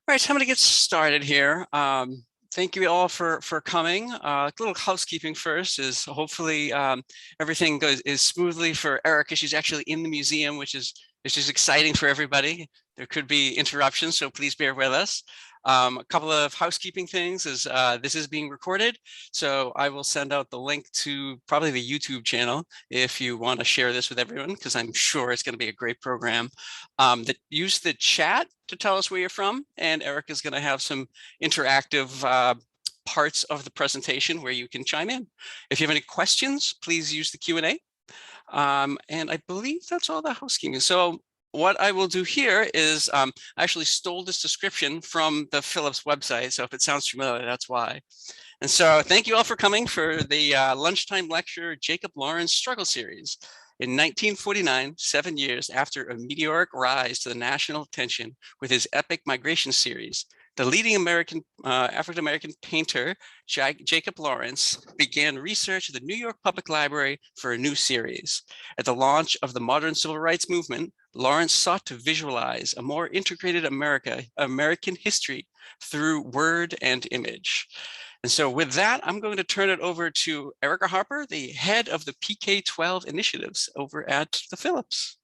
All right, so I'm going to get started here. Thank you all for coming. A little housekeeping first is hopefully everything is smoothly for Erica. She's actually in the museum, which is exciting for everybody. There could be interruptions, so please bear with us. A couple of housekeeping things is this is being recorded, so I will send out the link to probably the YouTube channel if you want to share this with everyone, because I'm sure it's going to be a great program. Use the chat to tell us where you're from, and Erica's going to have some interactive parts of the presentation where you can chime in. If you have any questions, please use the Q&A. And I believe that's all the housekeeping. So what I will do here is I actually stole this description from the Phillips website. So if it sounds familiar, that's why. And so thank you all for coming for the lunchtime lecture, Jacob Lawrence Struggle Series. In 1949, 7 years after a meteoric rise to the national attention with his epic migration series, the leading African-American painter, Jacob Lawrence, began research at the New York Public Library for a new series. At the launch of the modern civil rights movement, Lawrence sought to visualize a more integrated American history through word and image. And so with that, I'm going to turn it over to Erica Harper, the head of the PK-12 initiatives over at the Phillips.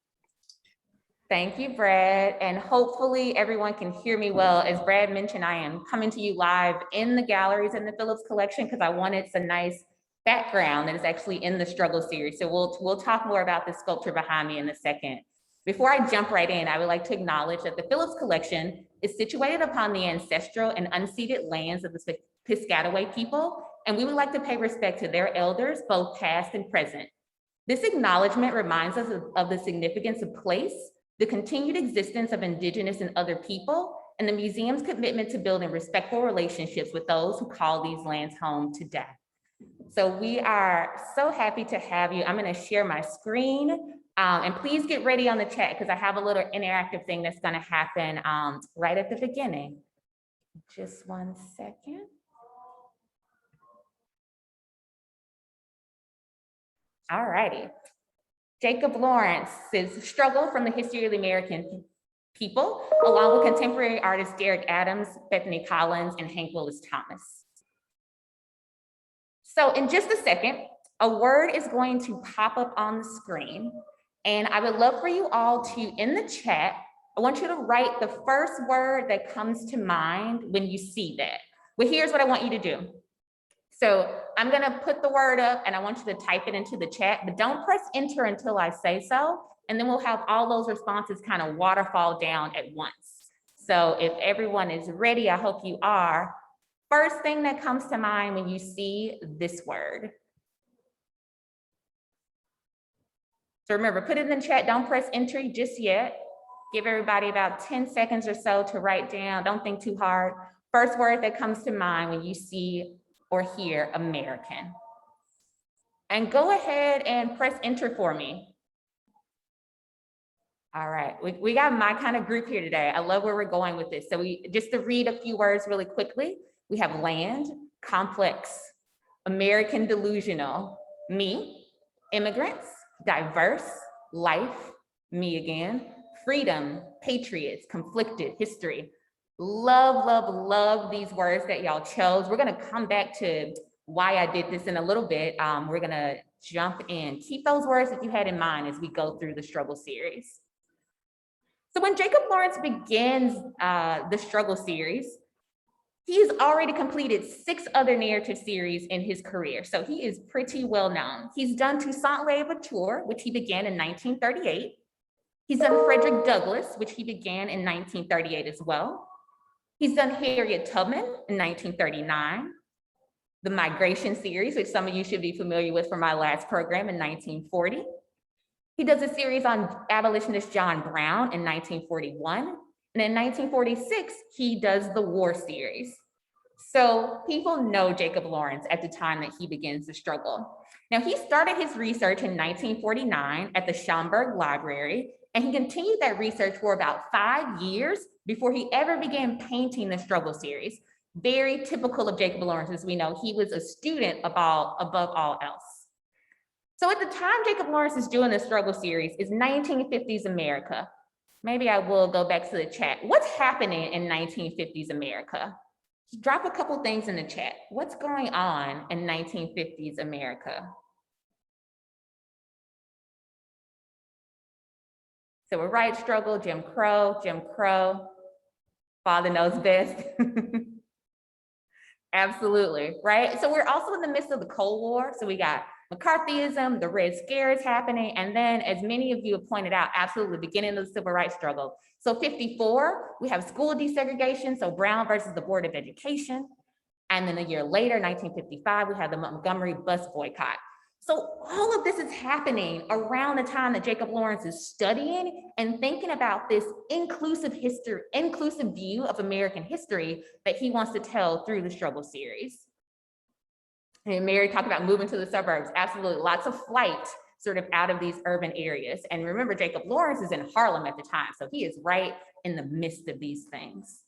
Thank you, Brad. And hopefully everyone can hear me well. As Brad mentioned, I am coming to you live in the galleries in the Phillips Collection because I wanted some nice background that is actually in the struggle series. So we'll talk more about the sculpture behind me in a second. Before I jump right in, I would like to acknowledge that the Phillips Collection is situated upon the ancestral and unceded lands of the Piscataway people, and we would like to pay respect to their elders, both past and present. This acknowledgement reminds us of the significance of place, the continued existence of Indigenous and other people, and the museum's commitment to building respectful relationships with those who call these lands home today. So we are so happy to have you. I'm going to share my screen. And please get ready on the chat because I have a little interactive thing that's going to happen right at the beginning. Just 1 second. All righty. Jacob Lawrence's struggle from the history of the American people, along with contemporary artists Derek Adams, Bethany Collins, and Hank Willis Thomas. So in just a second, a word is going to pop up on the screen. And I would love for you all to, in the chat, I want you to write the first word that comes to mind when you see that. Well, here's what I want you to do. So I'm gonna put the word up and I want you to type it into the chat, but don't press enter until I say so. And then we'll have all those responses kind of waterfall down at once. So if everyone is ready, I hope you are. First thing that comes to mind when you see this word. So remember, put it in the chat, don't press enter just yet. Give everybody about 10 seconds or so to write down, don't think too hard. First word that comes to mind when you see or hear American. And go ahead and press enter for me. All right, we got my kind of group here today. I love where we're going with this. So just to read a few words really quickly, we have land, complex, American delusional, me, immigrants, diverse, life, me again, freedom, patriots, conflicted, history. Love, love, love these words that y'all chose. We're gonna come back to why I did this in a little bit. We're gonna jump in. Keep those words that you had in mind as we go through the struggle series. So when Jacob Lawrence begins the struggle series, he's already completed 6 other narrative series in his career. So he is pretty well known. He's done Toussaint Louverture, which he began in 1938. He's done Frederick Douglass, which he began in 1938 as well. He's done Harriet Tubman in 1939. The Migration series, which some of you should be familiar with from my last program in 1940. He does a series on abolitionist John Brown in 1941. And in 1946, he does the War series. So people know Jacob Lawrence at the time that he begins the struggle. Now, he started his research in 1949 at the Schomburg Library, and he continued that research for about 5 years before he ever began painting the struggle series. Very typical of Jacob Lawrence, as we know, he was a student above all else. So at the time Jacob Lawrence is doing the struggle series is 1950s America. Maybe I will go back to the chat. What's happening in 1950s America? Drop a couple things in the chat. What's going on in 1950s America? Civil rights struggle, Jim Crow, father knows best. Absolutely, right? So we're also in the midst of the Cold War. So we got McCarthyism, the Red Scare is happening. And then, as many of you have pointed out, absolutely, beginning of the civil rights struggle. So 54, we have school desegregation, so Brown versus the Board of Education. And then a year later, 1955, we have the Montgomery bus boycott. So all of this is happening around the time that Jacob Lawrence is studying and thinking about this inclusive view of American history that he wants to tell through the struggle series. And Mary talked about moving to the suburbs. Absolutely, lots of flight sort of out of these urban areas. And remember, Jacob Lawrence is in Harlem at the time, so he is right in the midst of these things.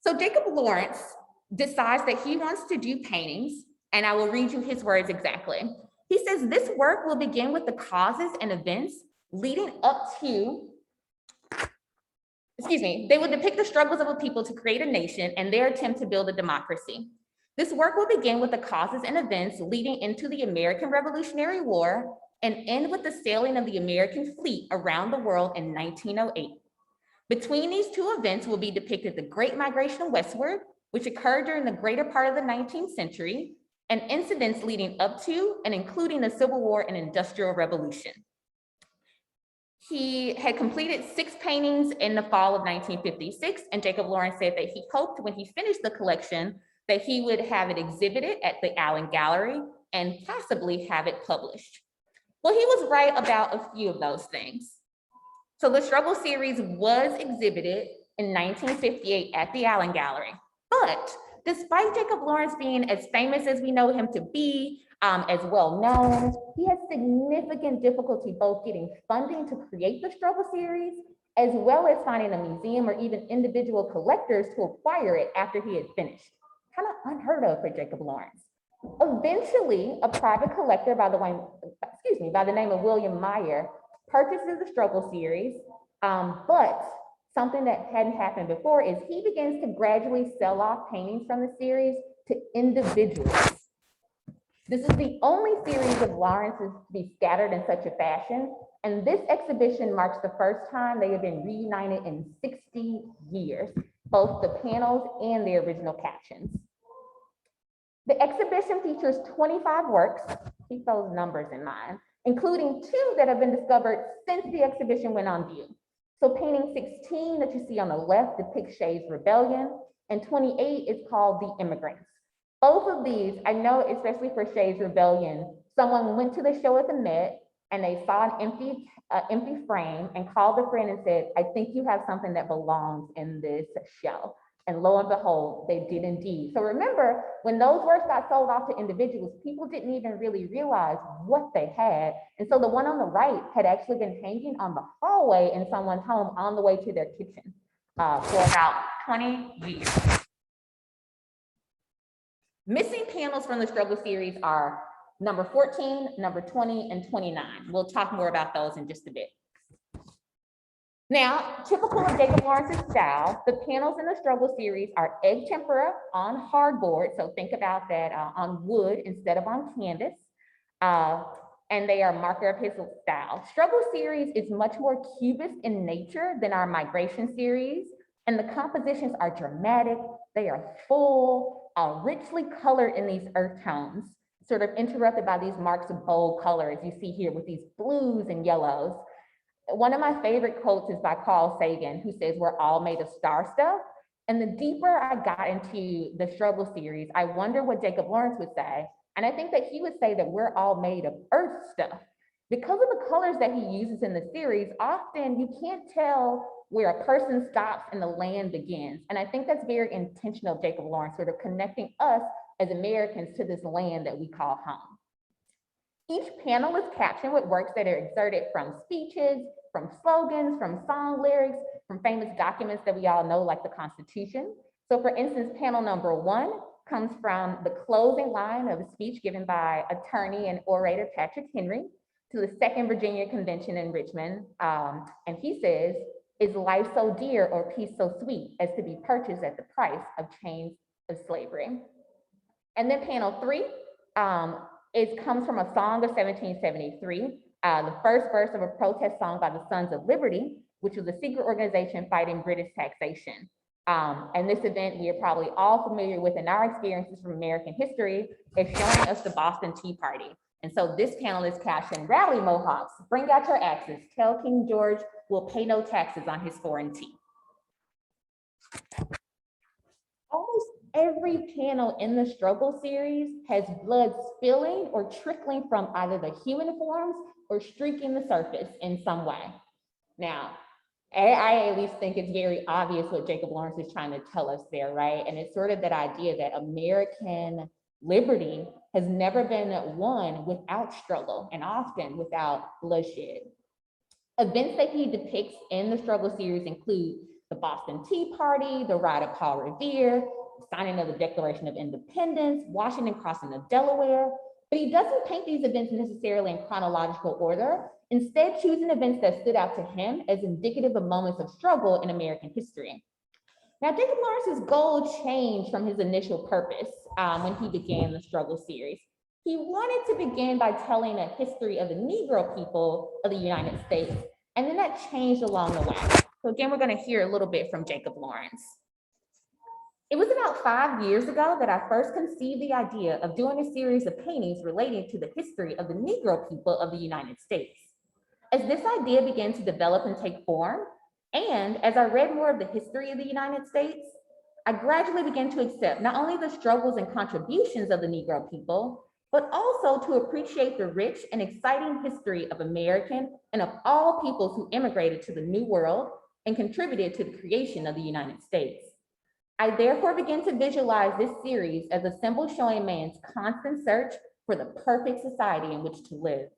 So Jacob Lawrence decides that he wants to do paintings, and I will read you his words exactly. He says, this work will begin with the causes and events leading up to, they will depict the struggles of a people to create a nation and their attempt to build a democracy. This work will begin with the causes and events leading into the American Revolutionary War and end with the sailing of the American fleet around the world in 1908. Between these two events will be depicted the Great Migration westward, which occurred during the greater part of the 19th century, and incidents leading up to and including the Civil War and Industrial Revolution. He had completed 6 paintings in the fall of 1956, and Jacob Lawrence said that he hoped when he finished the collection that he would have it exhibited at the Allen Gallery and possibly have it published. Well, he was right about a few of those things. So the struggle series was exhibited in 1958 at the Allen Gallery, but despite Jacob Lawrence being as famous as we know him to be, as well known, he had significant difficulty both getting funding to create the struggle series, as well as finding a museum or even individual collectors to acquire it after he had finished. Kind of unheard of for Jacob Lawrence. Eventually, a private collector by the name of William Meyer purchases the struggle series, but something that hadn't happened before is he begins to gradually sell off paintings from the series to individuals. This is the only series of Lawrence's to be scattered in such a fashion, and this exhibition marks the first time they have been reunited in 60 years, both the panels and the original captions. The exhibition features 25 works, keep those numbers in mind, including 2 that have been discovered since the exhibition went on view. So painting 16 that you see on the left depicts Shay's Rebellion, and 28 is called The Immigrants. Both of these, I know, especially for Shay's Rebellion, someone went to the show at the Met and they saw an empty frame and called a friend and said, I think you have something that belongs in this show. And lo and behold, they did indeed. So remember, when those works got sold off to individuals, people didn't even really realize what they had. And so the one on the right had actually been hanging on the hallway in someone's home on the way to their kitchen for about 20 years. Missing panels from the struggle series are number 14, number 20, and 29. We'll talk more about those in just a bit. Now, typical of Jacob Lawrence's style, the panels in the struggle series are egg tempera on hardboard. So think about that on wood instead of on canvas. And they are marker of his style. Struggle series is much more cubist in nature than our migration series. And the compositions are dramatic. They are full, richly colored in these earth tones, sort of interrupted by these marks of bold color, as you see here with these blues and yellows. One of my favorite quotes is by Carl Sagan, who says, we're all made of star stuff. And the deeper I got into the struggle series, I wonder what Jacob Lawrence would say. And I think that he would say that we're all made of earth stuff. Because of the colors that he uses in the series, often you can't tell where a person stops and the land begins. And I think that's very intentional, Jacob Lawrence, sort of connecting us as Americans to this land that we call home. Each panel is captioned with works that are excerpted from speeches, from slogans, from song lyrics, from famous documents that we all know, like the Constitution. So for instance, panel number 1 comes from the closing line of a speech given by attorney and orator Patrick Henry. to the Second Virginia Convention in Richmond. And he says, "Is life so dear or peace so sweet as to be purchased at the price of chains of slavery?" And then panel 3, it comes from a song of 1773, the first verse of a protest song by the Sons of Liberty, which was a secret organization fighting British taxation. And this event we are probably all familiar with in our experiences from American history is showing us the Boston Tea Party. And so this panel is captioned, "Rally Mohawks, bring out your axes. Tell King George we'll pay no taxes on his foreign tea." Almost every panel in the struggle series has blood spilling or trickling from either the human forms or streaking the surface in some way. Now, I at least think it's very obvious what Jacob Lawrence is trying to tell us there, right? And it's sort of that idea that American liberty has never been won without struggle and often without bloodshed. Events that he depicts in the struggle series include the Boston Tea Party, the ride of Paul Revere, signing of the Declaration of Independence, Washington crossing the Delaware, but he doesn't paint these events necessarily in chronological order, instead choosing events that stood out to him as indicative of moments of struggle in American history. Now, Jacob Lawrence's goal changed from his initial purpose when he began the struggle series. He wanted to begin by telling a history of the Negro people of the United States, and then that changed along the way. So again, we're going to hear a little bit from Jacob Lawrence. "It was about 5 years ago that I first conceived the idea of doing a series of paintings relating to the history of the Negro people of the United States. As this idea began to develop and take form, and as I read more of the history of the United States, I gradually began to accept not only the struggles and contributions of the Negro people, but also to appreciate the rich and exciting history of American and of all peoples who immigrated to the New World and contributed to the creation of the United States. I therefore begin to visualize this series as a symbol showing man's constant search for the perfect society in which to live.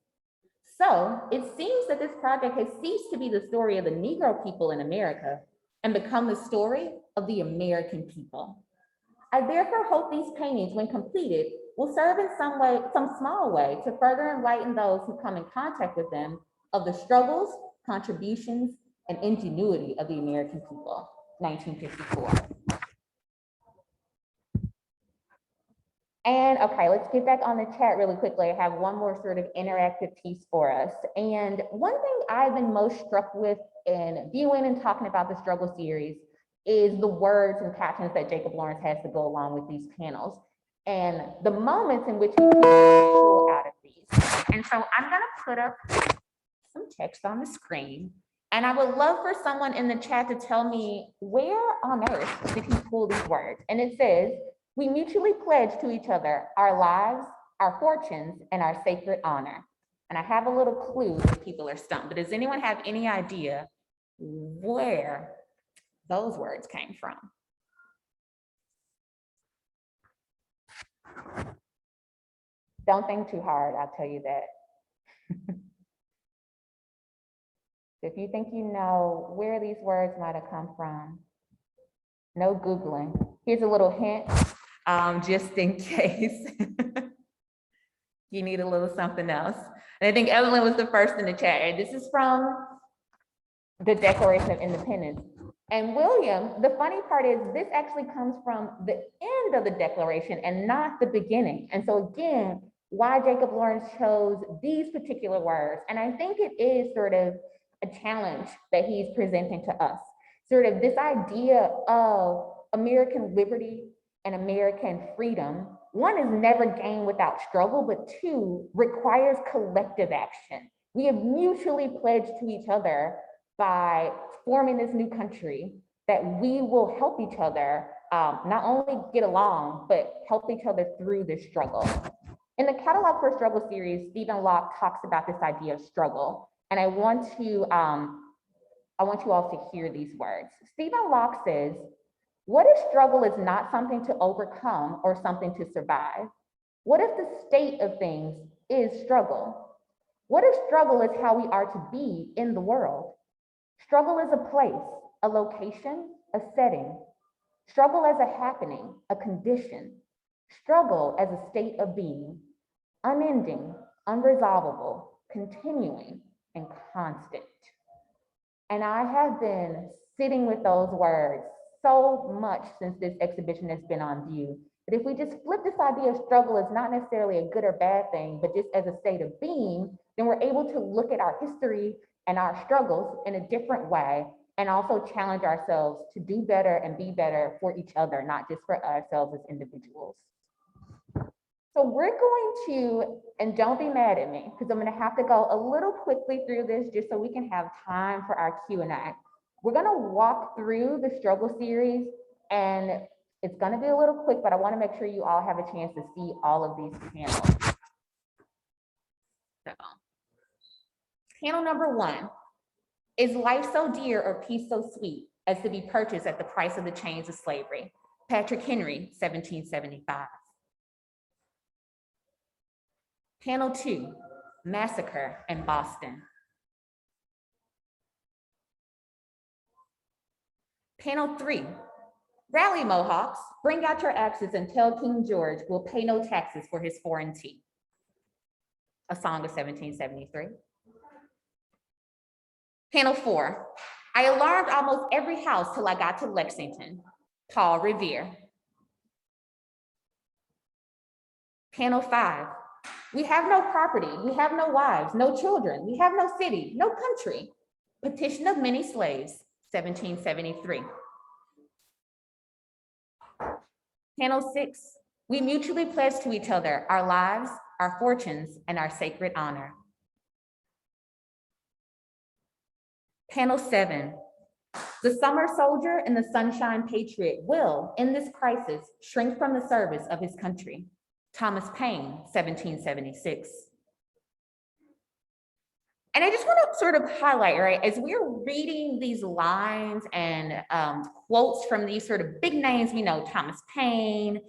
So it seems that this project has ceased to be the story of the Negro people in America and become the story of the American people. I therefore hope these paintings, when completed, will serve in some way, some small way, to further enlighten those who come in contact with them of the struggles, contributions, and ingenuity of the American people." 1954. And okay, let's get back on the chat really quickly. I have one more sort of interactive piece for us. And one thing I've been most struck with in viewing and talking about the struggle series is the words and captions that Jacob Lawrence has to go along with these panels and the moments in which he pull out of these. And so I'm gonna put up some text on the screen, and I would love for someone in the chat to tell me where on earth did he pull these words. And it says, "We mutually pledge to each other our lives, our fortunes, and our sacred honor." And I have a little clue if people are stumped, but does anyone have any idea where those words came from? Don't think too hard, I'll tell you that. If you think you know where these words might have come from, no Googling. Here's a little hint, just in case you need a little something else. And I think Evelyn was the first in the chat. This is from the Declaration of Independence. And William, the funny part is this actually comes from the end of the Declaration and not the beginning. And so again, why Jacob Lawrence chose these particular words. And I think it is sort of a challenge that he's presenting to us. Sort of this idea of American liberty and American freedom, one, is never gained without struggle, but two, requires collective action. We have mutually pledged to each other by forming this new country that we will help each other not only get along, but help each other through this struggle. In the Catalog for Struggle series, Stephen Locke talks about this idea of struggle. And I want you all to hear these words. Stephen Locke says, "What if struggle is not something to overcome or something to survive? What if the state of things is struggle? What if struggle is how we are to be in the world? Struggle is a place, a location, a setting. Struggle as a happening, a condition. Struggle as a state of being, unending, unresolvable, continuing, and constant. And I have been sitting with those words so much since this exhibition has been on view. But if we just flip this idea of struggle as not necessarily a good or bad thing, but just as a state of being, then we're able to look at our history and our struggles in a different way, and also challenge ourselves to do better and be better for each other, not just for ourselves as individuals. So we're going to, and don't be mad at me, because I'm going to have to go a little quickly through this just so we can have time for our Q&A. We're going to walk through the struggle series, and it's going to be a little quick, but I want to make sure you all have a chance to see all of these panels. So, panel number 1, is life so dear or peace so sweet as to be purchased at the price of the chains of slavery? Patrick Henry, 1775. Panel 2, massacre in Boston. Panel 3, rally Mohawks, bring out your axes and tell King George we'll pay no taxes for his foreign tea. A song of 1773. Panel 4, I alarmed almost every house till I got to Lexington. Paul Revere. Panel 5, we have no property, we have no wives, no children, we have no city, no country. Petition of many slaves, 1773. Panel 6, we mutually pledge to each other our lives, our fortunes, and our sacred honor. Panel 7, the summer soldier and the sunshine patriot will, in this crisis, shrink from the service of his country. Thomas Paine, 1776. And I just want to sort of highlight, right, as we're reading these lines and quotes from these sort of big names, we know Thomas Paine,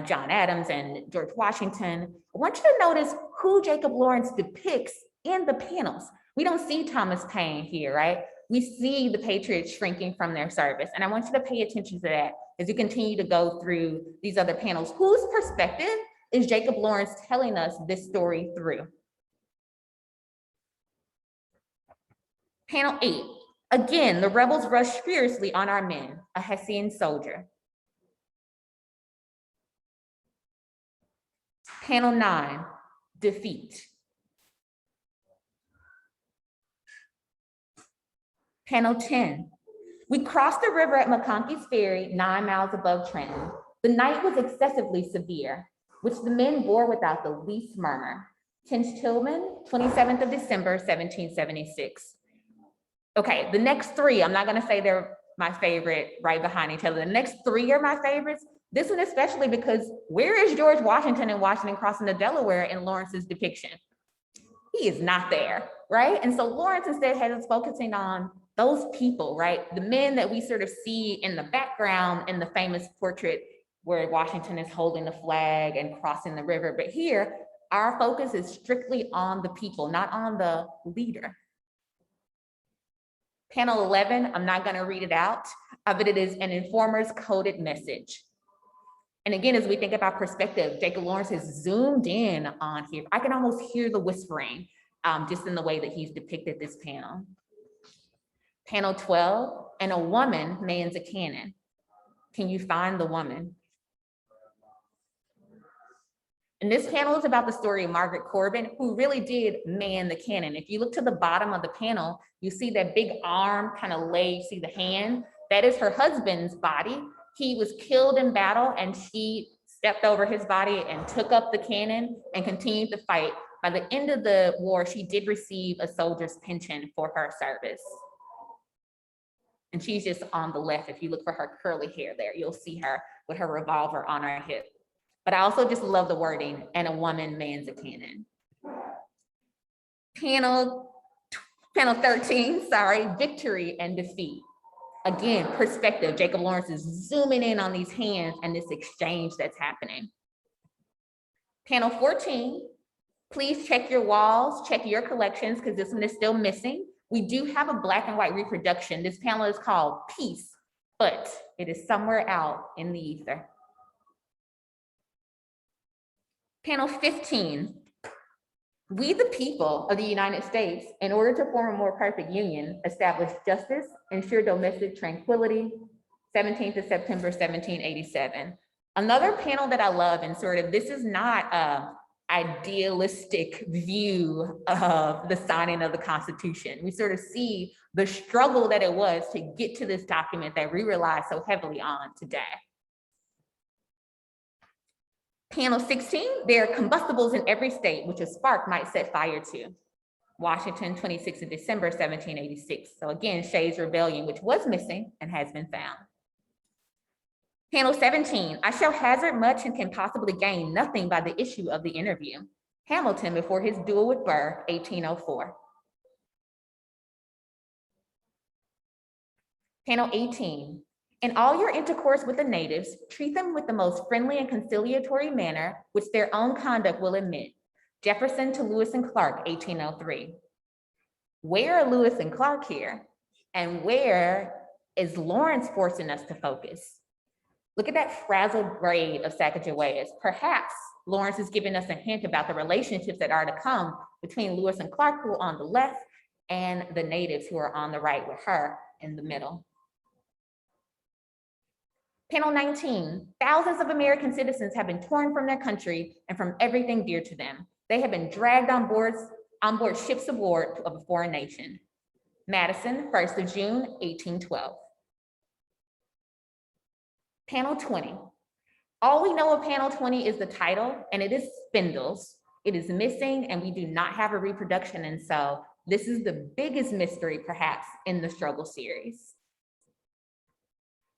John Adams, and George Washington. I want you to notice who Jacob Lawrence depicts in the panels. We don't see Thomas Paine here, right? We see the patriots shrinking from their service. And I want you to pay attention to that as you continue to go through these other panels. Whose perspective is Jacob Lawrence telling us this story through? Panel 8, again, the rebels rushed fiercely on our men, a Hessian soldier. Panel 9, defeat. Panel 10, we crossed the river at McConkey's Ferry, 9 miles above Trenton. The night was excessively severe, which the men bore without the least murmur. Tench Tillman, 27th of December, 1776. Okay, the next 3, I'm not gonna say they're my favorite right behind each other. The next 3 are my favorites. This one especially because where is George Washington and Washington crossing the Delaware in Lawrence's depiction? He is not there, right? And so Lawrence instead has us focusing on those people, right? The men that we sort of see in the background in the famous portrait where Washington is holding the flag and crossing the river. But here, our focus is strictly on the people, not on the leader. Panel 11, I'm not gonna read it out, but it is an informer's coded message. And again, as we think about perspective, Jacob Lawrence has zoomed in on here. I can almost hear the whispering just in the way that he's depicted this panel. Panel 12, and a woman mans a cannon. Can you find the woman? And this panel is about the story of Margaret Corbin, who really did man the cannon. If you look to the bottom of the panel, you see that big arm kind of laid, see the hand? That is her husband's body. He was killed in battle and she stepped over his body and took up the cannon and continued to fight. By the end of the war, she did receive a soldier's pension for her service. And she's just on the left. If you look for her curly hair there, you'll see her with her revolver on her hip. But I also just love the wording, and a woman mans a cannon. Panel 13, sorry, victory and defeat. Again, perspective, Jacob Lawrence is zooming in on these hands and this exchange that's happening. Panel 14, please check your walls, check your collections, because this one is still missing. We do have a black and white reproduction. This panel is called Peace, but it is somewhere out in the ether. Panel 15, We, the people of the United States, in order to form a more perfect union, establish justice, ensure domestic tranquility, 17th of September, 1787. Another panel that I love, and sort of, this is not a idealistic view of the signing of the Constitution. We sort of see the struggle that it was to get to this document that we rely so heavily on today. Panel 16, there are combustibles in every state which a spark might set fire to. Washington, 26th of December, 1786. So again, Shays' Rebellion, which was missing and has been found. Panel 17, I shall hazard much and can possibly gain nothing by the issue of the interview. Hamilton before his duel with Burr, 1804. Panel 18, in all your intercourse with the natives, treat them with the most friendly and conciliatory manner, which their own conduct will admit. Jefferson to Lewis and Clark, 1803. Where are Lewis and Clark here? And where is Lawrence forcing us to focus? Look at that frazzled braid of Sacagaweas. Perhaps Lawrence is giving us a hint about the relationships that are to come between Lewis and Clark, who are on the left, and the natives who are on the right with her in the middle. Panel 19, thousands of American citizens have been torn from their country and from everything dear to them. They have been dragged on board ships of war of a foreign nation. Madison, 1st of June, 1812. Panel 20. All we know of panel 20 is the title, and it is spindles. It is missing, and we do not have a reproduction, and so this is the biggest mystery, perhaps, in the struggle series.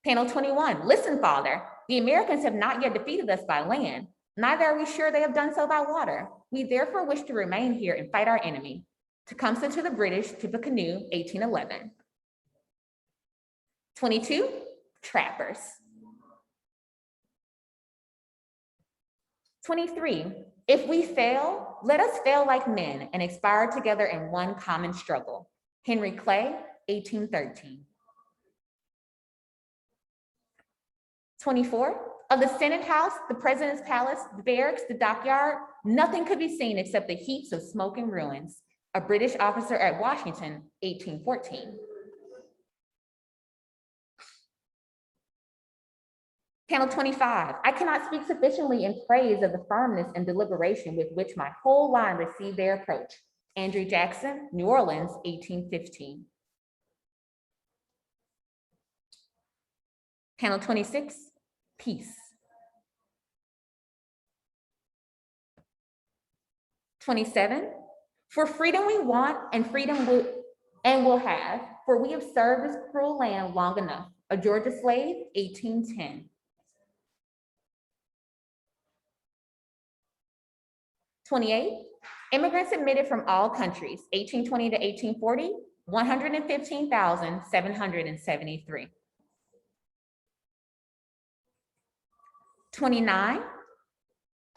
Panel 21, listen, Father, the Americans have not yet defeated us by land, neither are we sure they have done so by water. We therefore wish to remain here and fight our enemy. Tecumseh to the British, Tippecanoe, 1811. 22, trappers. 23, if we fail, let us fail like men and expire together in one common struggle. Henry Clay, 1813. 24, of the Senate House, the President's Palace, the barracks, the dockyard, nothing could be seen except the heaps of smoke and ruins. A British officer at Washington, 1814. Panel 25, I cannot speak sufficiently in praise of the firmness and deliberation with which my whole line received their approach. Andrew Jackson, New Orleans, 1815. Panel 26, peace. 27, for freedom we want and freedom will have, for we have served this cruel land long enough. A Georgia slave, 1810. 28, immigrants admitted from all countries, 1820 to 1840, 115,773. 29,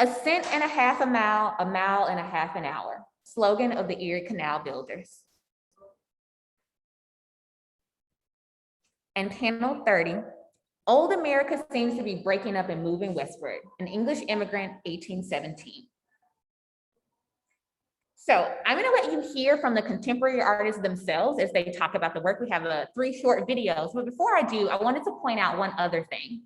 a cent and a half a mile and a half an hour. Slogan of the Erie Canal builders. And panel 30, old America seems to be breaking up and moving westward. An English immigrant, 1817. So I'm gonna let you hear from the contemporary artists themselves as they talk about the work. We have 3 short videos, but before I do, I wanted to point out one other thing.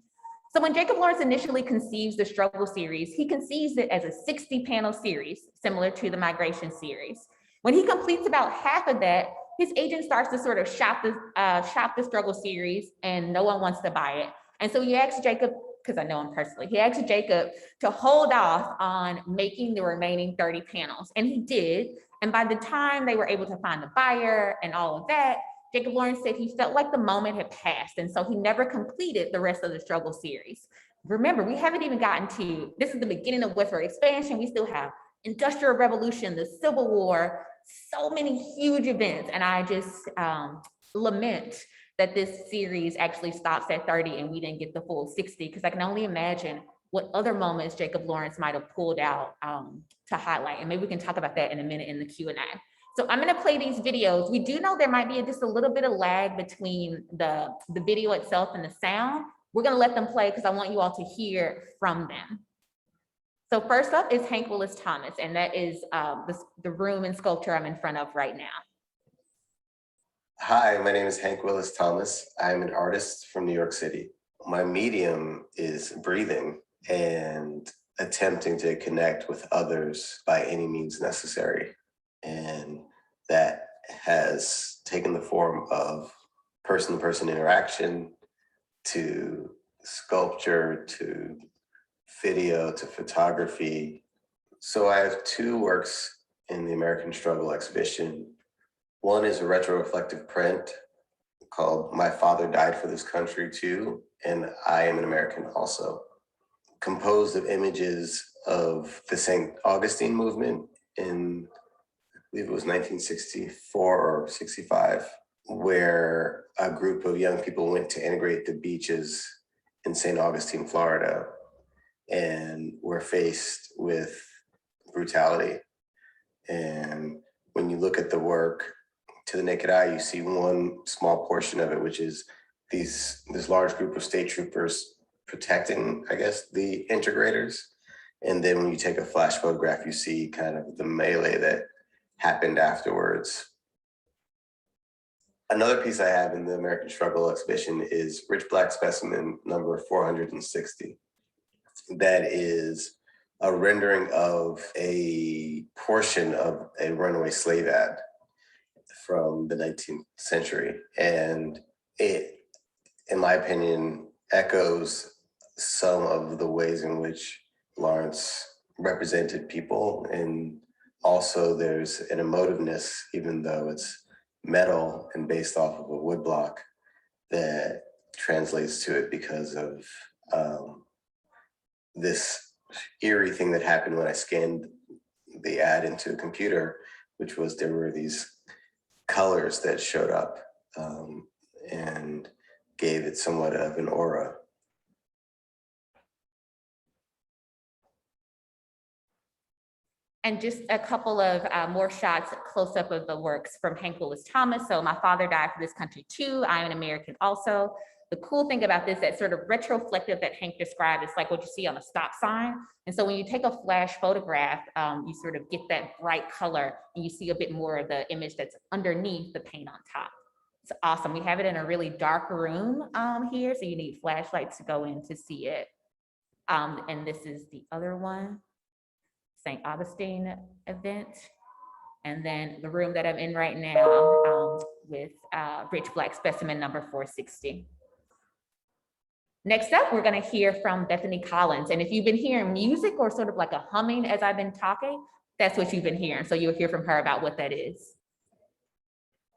So when Jacob Lawrence initially conceives the struggle series, he conceives it as a 60 panel series, similar to the migration series. When he completes about half of that, his agent starts to sort of shop the struggle series and no one wants to buy it. And so he asks Jacob, because I know him personally, he asked Jacob to hold off on making the remaining 30 panels, and he did. And by the time they were able to find the buyer and all of that, Jacob Lawrence said he felt like the moment had passed, and so he never completed the rest of the struggle series. Remember, we haven't even gotten to, this is the beginning of westward expansion. We still have Industrial Revolution, the Civil War, so many huge events, and I just lament that this series actually stops at 30 and we didn't get the full 60, because I can only imagine what other moments Jacob Lawrence might have pulled out to highlight. And maybe we can talk about that in a minute in the Q&A. So I'm gonna play these videos. We do know there might be just a little bit of lag between the video itself and the sound. We're gonna let them play because I want you all to hear from them. So first up is Hank Willis Thomas, and that is the room and sculpture I'm in front of right now. Hi, my name is Hank Willis Thomas. I'm an artist from New York City. My medium is breathing and attempting to connect with others by any means necessary. And that has taken the form of person-to-person interaction, to sculpture, to video, to photography. So I have two works in the American Struggle exhibition. One is a retroreflective print called My Father Died for This Country Too, and I Am an American Also, composed of images of the St. Augustine movement in, I believe it was 1964 or 65, where a group of young people went to integrate the beaches in St. Augustine, Florida, and were faced with brutality. And when you look at the work, to the naked eye, you see one small portion of it, which is this large group of state troopers protecting, I guess, the integrators. And then when you take a flash photograph, you see kind of the melee that happened afterwards. Another piece I have in the American Struggle exhibition is Rich Black Specimen number 460. That is a rendering of a portion of a runaway slave ad from the 19th century. And it, in my opinion, echoes some of the ways in which Lawrence represented people. And also there's an emotiveness, even though it's metal and based off of a woodblock, that translates to it because of this eerie thing that happened when I scanned the ad into a computer, which was there were these colors that showed up and gave it somewhat of an aura. And just a couple of more shots, close up of the works from Hank Willis Thomas. So My Father Died for This Country Too, I Am an American Also. The cool thing about this, that sort of retroreflective that Hank described, is like what you see on a stop sign. And so when you take a flash photograph, you sort of get that bright color and you see a bit more of the image that's underneath the paint on top. It's awesome. We have it in a really dark room here, so you need flashlights to go in to see it. And this is the other one, St. Augustine event. And then the room that I'm in right now with Rich Black Specimen number 460. Next up, we're going to hear from Bethany Collins. And if you've been hearing music or sort of like a humming as I've been talking, that's what you've been hearing. So you'll hear from her about what that is.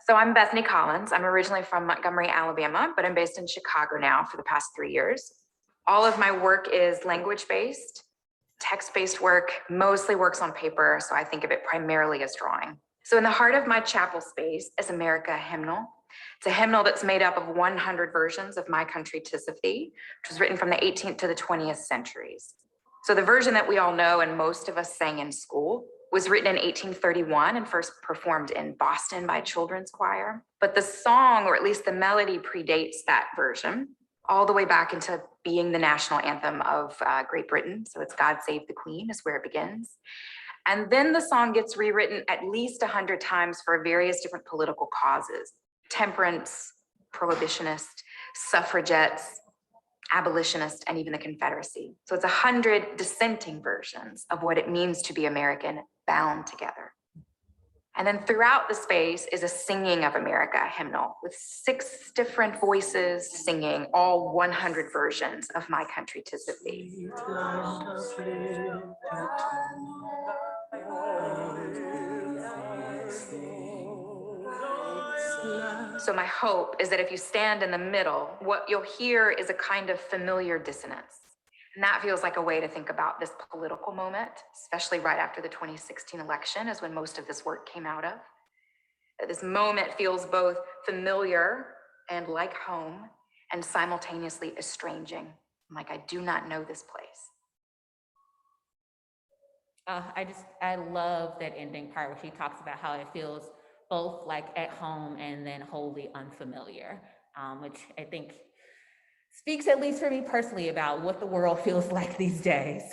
So I'm Bethany Collins. I'm originally from Montgomery, Alabama, but I'm based in Chicago now for the past 3 years. All of my work is language-based, text-based work, mostly works on paper, so I think of it primarily as drawing. So in the heart of my chapel space is America Hymnal. It's a hymnal that's made up of 100 versions of My Country 'Tis of Thee, which was written from the 18th to the 20th centuries. So the version that we all know and most of us sang in school was written in 1831 and first performed in Boston by a children's choir. But the song, or at least the melody, predates that version all the way back into being the national anthem of Great Britain. So it's God Save the Queen is where it begins. And then the song gets rewritten at least 100 times for various different political causes: temperance, prohibitionist, suffragettes, abolitionist, and even the Confederacy. So it's 100 dissenting versions of what it means to be American bound together. And then throughout the space is a singing of America hymnal with 6 different voices singing all 100 versions of My Country 'Tis of Thee. So my hope is that if you stand in the middle, what you'll hear is a kind of familiar dissonance. And that feels like a way to think about this political moment, especially right after the 2016 election is when most of this work came out of. That this moment feels both familiar and like home, and simultaneously estranging. Like, I do not know this place. I love that ending part where she talks about how it feels both like at home and then wholly unfamiliar, which I think speaks, at least for me personally, about what the world feels like these days.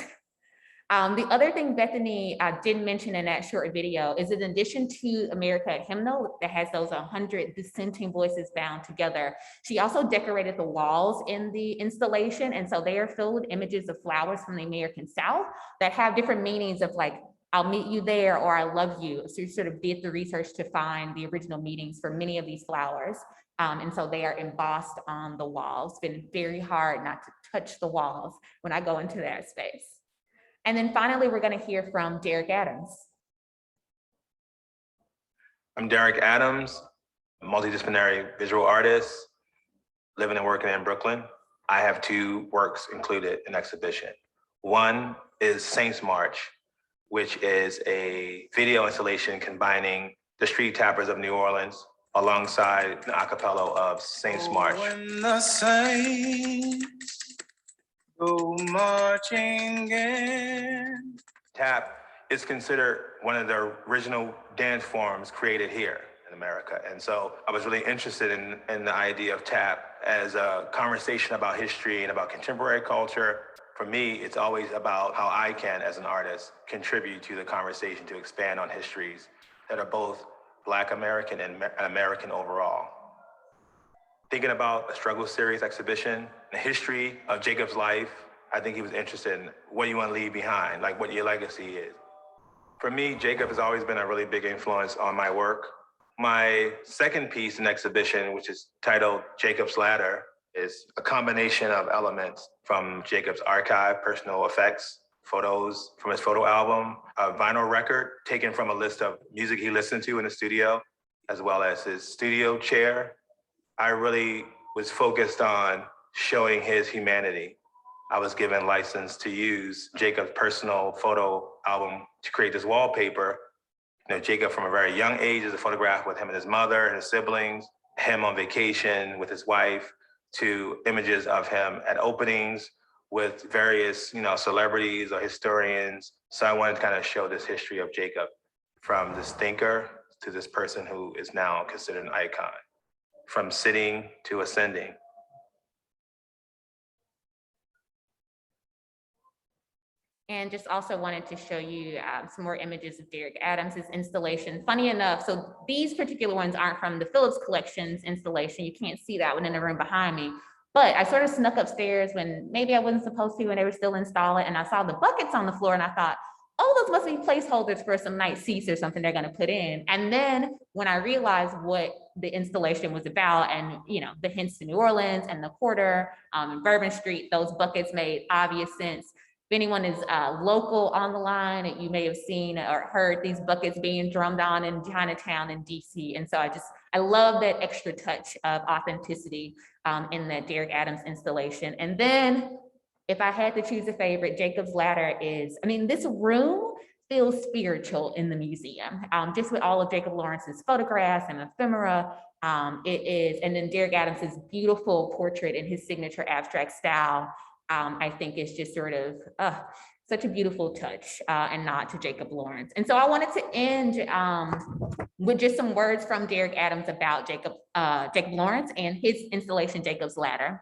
The other thing Bethany did mention in that short video is in addition to America Hymnal that has those 100 dissenting voices bound together, she also decorated the walls in the installation. And so they are filled with images of flowers from the American South that have different meanings of like, I'll meet you there or I love you. So you sort of did the research to find the original meanings for many of these flowers. And so they are embossed on the walls. It's been very hard not to touch the walls when I go into that space. And then finally, we're going to hear from Derek Adams. I'm Derek Adams, multidisciplinary visual artist, living and working in Brooklyn. I have two works included in exhibition. One is Saints March, which is a video installation combining the street tappers of New Orleans alongside the a cappella of Saints March. When the saints go marching in. Tap is considered one of the original dance forms created here in America. And so I was really interested in the idea of tap as a conversation about history and about contemporary culture. For me, it's always about how I can, as an artist, contribute to the conversation to expand on histories that are both Black American and American overall. Thinking about a struggle series exhibition, the history of Jacob's life, I think he was interested in what do you want to leave behind, like what your legacy is. For me, Jacob has always been a really big influence on my work. My second piece in the exhibition, which is titled Jacob's Ladder, is a combination of elements from Jacob's archive, personal effects, photos from his photo album, a vinyl record taken from a list of music he listened to in the studio, as well as his studio chair. I really was focused on showing his humanity. I was given license to use Jacob's personal photo album to create this wallpaper. You know, Jacob from a very young age is a photograph with him and his mother and his siblings, him on vacation with his wife, to images of him at openings with various, celebrities or historians. So I wanted to kind of show this history of Jacob from this thinker to this person who is now considered an icon, from sitting to ascending. And just also wanted to show you some more images of Derek Adams's installation. Funny enough, so these particular ones aren't from the Phillips Collection's installation. You can't see that one in the room behind me. But I sort of snuck upstairs when maybe I wasn't supposed to when they were still installing, and I saw the buckets on the floor and I thought, oh, those must be placeholders for some nice seats or something they're gonna put in. And then when I realized what the installation was about and the hints to New Orleans and the quarter and Bourbon Street, those buckets made obvious sense. If anyone is local on the line, you may have seen or heard these buckets being drummed on in Chinatown and DC. And so I love that extra touch of authenticity in that Derek Adams installation. And then if I had to choose a favorite, Jacob's Ladder is, this room feels spiritual in the museum, just with all of Jacob Lawrence's photographs and ephemera. It is, and then Derek Adams's beautiful portrait in his signature abstract style. I think it's just sort of such a beautiful touch and nod to Jacob Lawrence. And so I wanted to end with just some words from Derek Adams about Jacob Lawrence and his installation, Jacob's Ladder,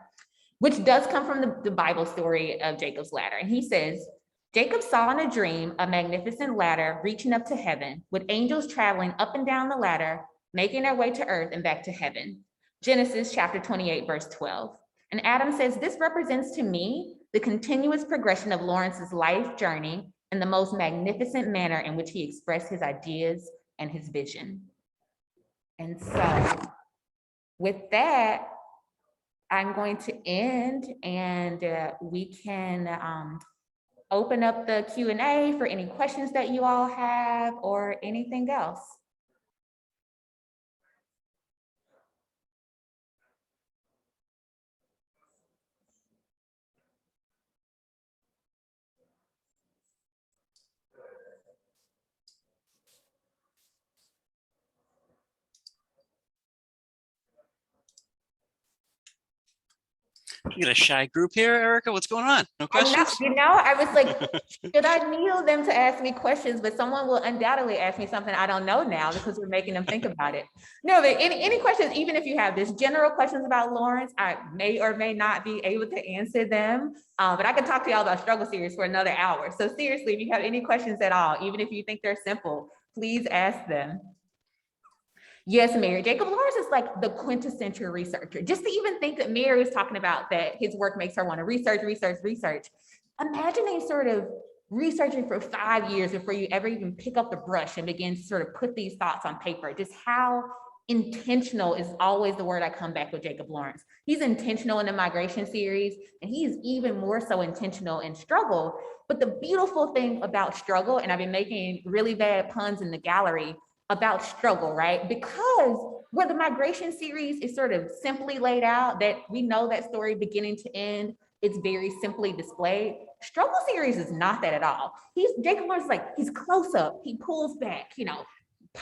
which does come from the Bible story of Jacob's Ladder. And he says, Jacob saw in a dream a magnificent ladder reaching up to heaven with angels traveling up and down the ladder, making their way to earth and back to heaven. Genesis chapter 28, verse 12. And Adam says, this represents to me the continuous progression of Lawrence's life journey and the most magnificent manner in which he expressed his ideas and his vision. And so with that, I'm going to end and we can open up the Q&A for any questions that you all have or anything else. You got a shy group here, Erica? What's going on? No questions? I was like, should I kneel them to ask me questions? But someone will undoubtedly ask me something I don't know now because we're making them think about it. No, but any questions, even if you have this general questions about Lawrence, I may or may not be able to answer them. But I can talk to y'all about struggle series for another hour. So seriously, if you have any questions at all, even if you think they're simple, please ask them. Yes, Mary. Jacob Lawrence is like the quintessential researcher. Just to even think that Mary was talking about that his work makes her want to research. Imagining sort of researching for 5 years before you ever even pick up the brush and begin to sort of put these thoughts on paper. Just how intentional is always the word I come back with Jacob Lawrence. He's intentional in the migration series, and he's even more so intentional in struggle. But the beautiful thing about struggle, and I've been making really bad puns in the gallery about struggle, right? Because where the migration series is sort of simply laid out, that we know that story beginning to end, it's very simply displayed. Struggle series is not that at all. Jacob Lawrence is like, he's close up, he pulls back,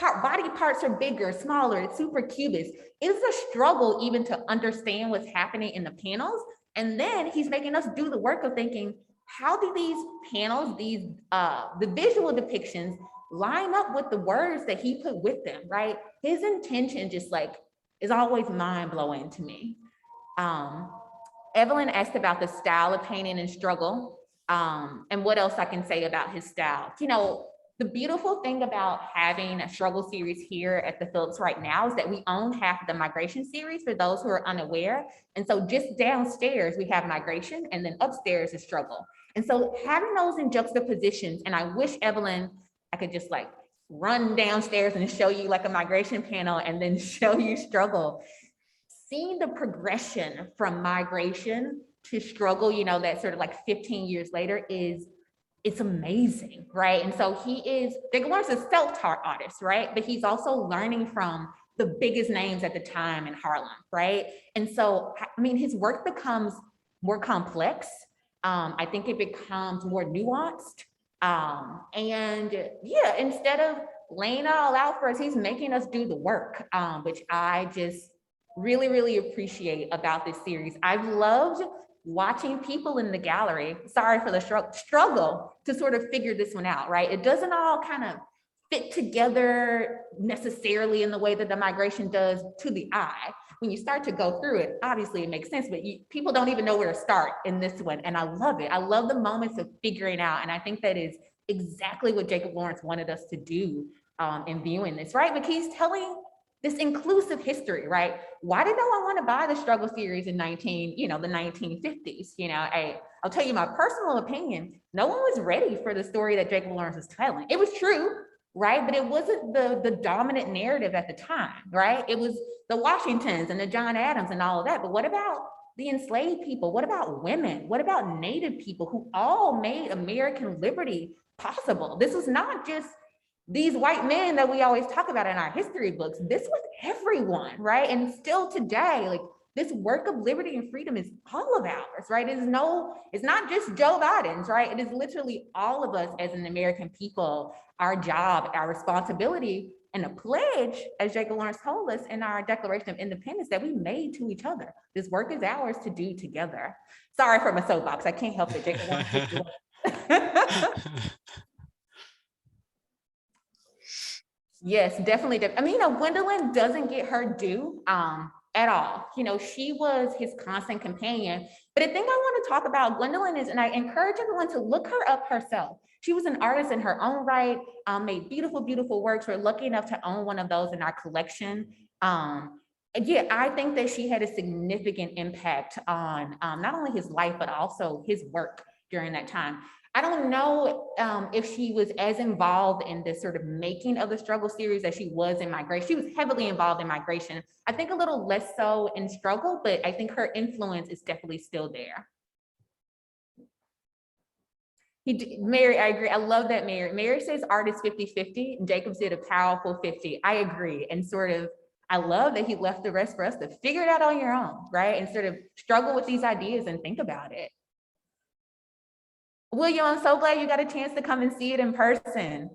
body parts are bigger, smaller, it's super cubist. It's a struggle even to understand what's happening in the panels. And then he's making us do the work of thinking, how do these panels, the visual depictions line up with the words that he put with them, right? His intention just like is always mind-blowing to me. Evelyn asked about the style of painting and struggle, and what else I can say about his style. The beautiful thing about having a struggle series here at the Phillips right now is that we own half of the migration series for those who are unaware. And so just downstairs, we have migration, and then upstairs is struggle. And so having those in juxtapositions, and I wish Evelyn, I could just like run downstairs and show you like a migration panel and then show you struggle. Seeing the progression from migration to struggle, that sort of like 15 years later it's amazing, right? And so Jacob Lawrence is a self-taught artist, right? But he's also learning from the biggest names at the time in Harlem, right? And so, his work becomes more complex. I think it becomes more nuanced. Instead of laying it all out for us, he's making us do the work, which I just really, really appreciate about this series. I've loved watching people in the gallery, sorry for the struggle to sort of figure this one out, right? It doesn't all kind of fit together necessarily in the way that the migration does to the eye. When you start to go through it, obviously it makes sense, but people don't even know where to start in this one. And I love it. I love the moments of figuring out. And I think that is exactly what Jacob Lawrence wanted us to do in viewing this, right? Because he's telling this inclusive history, right? Why did no one want to buy the struggle series in the 1950s? I'll tell you my personal opinion. No one was ready for the story that Jacob Lawrence was telling. It was true, right? But it wasn't the dominant narrative at the time, right? It was the Washingtons and the John Adams and all of that. But what about the enslaved people? What about women? What about Native people who all made American liberty possible? This was not just these white men that we always talk about in our history books. This was everyone, right? And still today, like this work of liberty and freedom is all of ours, right? It's not just Joe Biden's, right? It is literally all of us as an American people, our job, our responsibility, and a pledge, as Jacob Lawrence told us in our Declaration of Independence, that we made to each other. This work is ours to do together. Sorry for my soapbox. I can't help it. Jacob Lawrence. Yes, definitely. Gwendolyn doesn't get her due at all. She was his constant companion. But the thing I want to talk about Gwendolyn is, and I encourage everyone to look her up herself. She was an artist in her own right, made beautiful, beautiful works. We're lucky enough to own one of those in our collection. I think that she had a significant impact on not only his life, but also his work during that time. I don't know if she was as involved in this sort of making of the struggle series as she was in migration. She was heavily involved in migration. I think a little less so in struggle, but I think her influence is definitely still there. Mary, I agree. I love that, Mary. Mary says art is 50-50, and Jacobs did a powerful 50. I agree. And I love that he left the rest for us to figure it out on your own, right? And sort of struggle with these ideas and think about it. William, I'm so glad you got a chance to come and see it in person.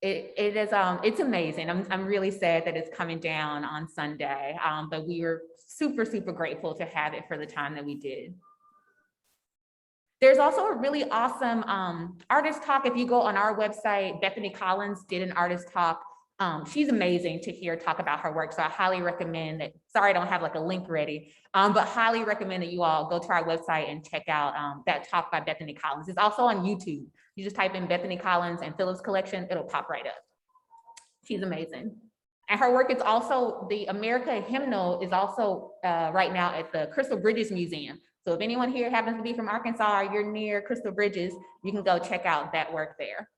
It is it's amazing. I'm really sad that it's coming down on Sunday, but we were super grateful to have it for the time that we did. There's also a really awesome artist talk. If you go on our website, Bethany Collins did an artist talk. She's amazing to hear talk about her work. So I highly recommend that. Sorry, I don't have like a link ready, but highly recommend that you all go to our website and check out that talk by Bethany Collins. It's also on YouTube. You just type in Bethany Collins and Phillips Collection, it'll pop right up. She's amazing. And her work is also, the America Hymnal is also right now at the Crystal Bridges Museum. So if anyone here happens to be from Arkansas or you're near Crystal Bridges, you can go check out that work there.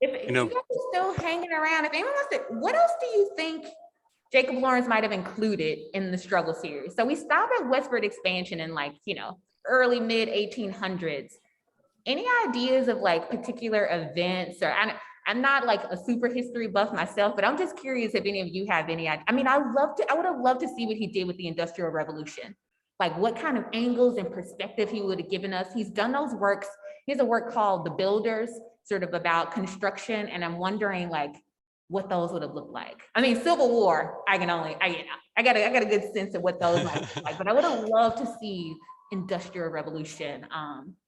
If you guys are still hanging around, if anyone wants to, what else do you think Jacob Lawrence might have included in the struggle series? So we stopped at westward expansion in like, early mid 1800s. Any ideas of like particular events, or I'm not like a super history buff myself, but I'm just curious if any of you have any idea. I mean, I would have loved to see what he did with the Industrial Revolution, like what kind of angles and perspective he would have given us. He's done those works. He has a work called The Builders, sort of about construction, and I'm wondering like what those would have looked like. I mean, Civil War, I got a good sense of what those might look like, but I would have loved to see Industrial Revolution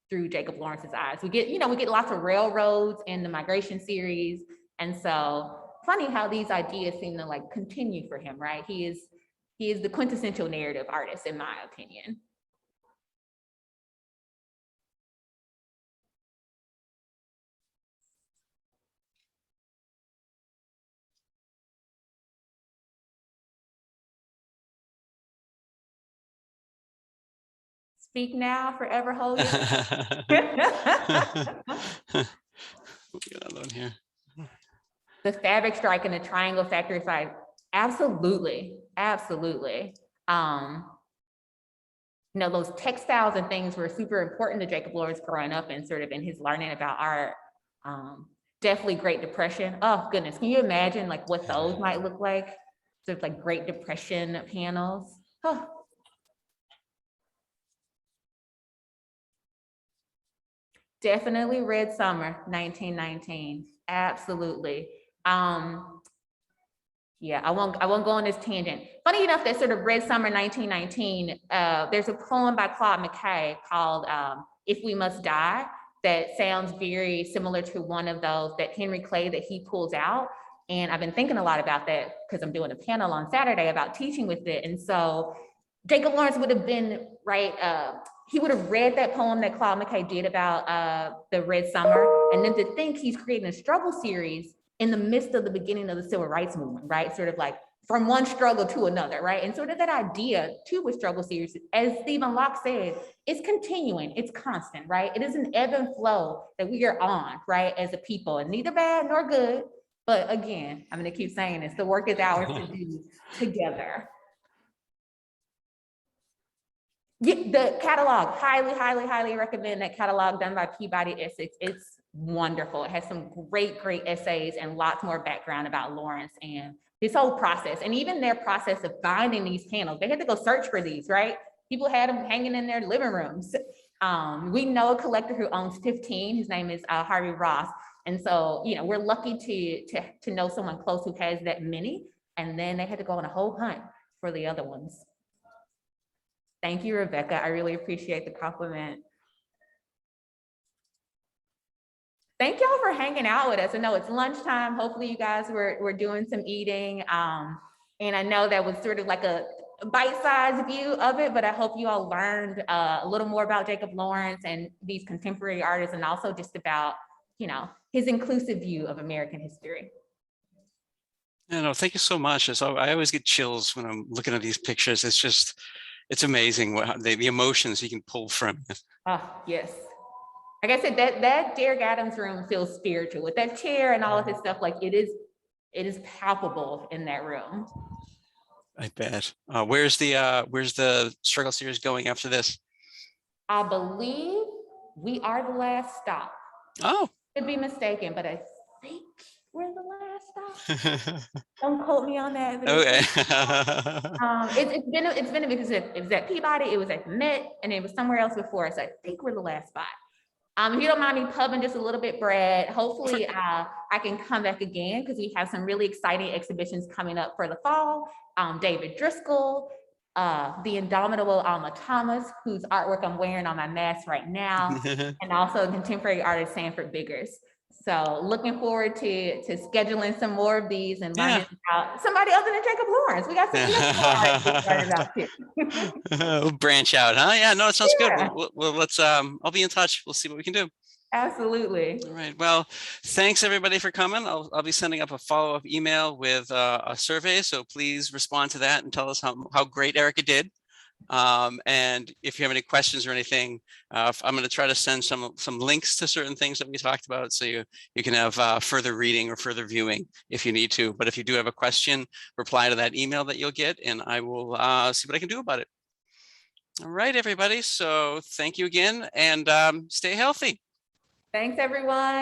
through Jacob Lawrence's eyes. We get lots of railroads in the migration series, and so funny how these ideas seem to like continue for him, right? He is the quintessential narrative artist, in my opinion. Speak now, forever hold your Here. The fabric strike and the triangle factory side, absolutely. Those textiles and things were super important to Jacob Lawrence growing up and sort of in his learning about art. Definitely Great Depression. Oh goodness, can you imagine like what those might look like? Sort of like Great Depression panels. Oh. Definitely Red Summer, 1919. Absolutely. Yeah, I won't go on this tangent. Funny enough, that sort of Red Summer 1919, there's a poem by Claude McKay called If We Must Die that sounds very similar to one of those that Henry Clay that he pulls out. And I've been thinking a lot about that because I'm doing a panel on Saturday about teaching with it. And so Jacob Lawrence would have been, right, he would have read that poem that Claude McKay did about the Red Summer, and then to think he's creating a struggle series in the midst of the beginning of the civil rights movement, right? Sort of like from one struggle to another, right? And sort of that idea too with struggle series, as Stephen Locke said, it's continuing, it's constant, right? It is an ebb and flow that we are on, right, as a people, and neither bad nor good. But again, I'm gonna keep saying this, the work is ours to do together. Yeah, the catalog, highly recommend that catalog done by Peabody Essex. It's wonderful. It has some great essays and lots more background about Lawrence and this whole process. And even their process of finding these panels, they had to go search for these, right? People had them hanging in their living rooms. We know a collector who owns 15. His name is Harvey Ross. And so, we're lucky to know someone close who has that many. And then they had to go on a whole hunt for the other ones. Thank you, Rebecca. I really appreciate the compliment. Thank y'all for hanging out with us. I know it's lunchtime. Hopefully you guys were doing some eating. And I know that was sort of like a bite-sized view of it, but I hope you all learned a little more about Jacob Lawrence and these contemporary artists, and also just about, his inclusive view of American history. No, thank you so much. So I always get chills when I'm looking at these pictures. It's amazing what the emotions you can pull from it. Oh, yes. Like I said, that Derek Adams room feels spiritual with that chair and all of his stuff. Like it is palpable in that room. I bet. Where's the struggle series going after this? I believe We Are the Last Stop. Oh, Could be mistaken, but I think we're the last stop. Don't quote me on that. But Okay. it's been because it was at Peabody, it was at Met, and it was somewhere else before. So I think we're the last spot. If you don't mind me pubbing just a little bit, Brad, hopefully I can come back again because we have some really exciting exhibitions coming up for the fall. David Driscoll, the indomitable Alma Thomas, whose artwork I'm wearing on my mask right now, and also contemporary artist Sanford Biggers. So looking forward to scheduling some more of these and learning about somebody other than Jacob Lawrence. We got some started out too. We'll branch out, huh? Yeah, no, it sounds good. Yeah. Well, let's I'll be in touch. We'll see what we can do. Absolutely. All right. Well, thanks everybody for coming. I'll be sending up a follow-up email with a survey. So please respond to that and tell us how great Erica did. And if you have any questions or anything, I'm going to try to send some links to certain things that we talked about, so you can have further reading or further viewing if you need to. But if you do have a question, reply to that email that you'll get, and I will see what I can do about it. All right, everybody. So thank you again, and stay healthy. Thanks, everyone.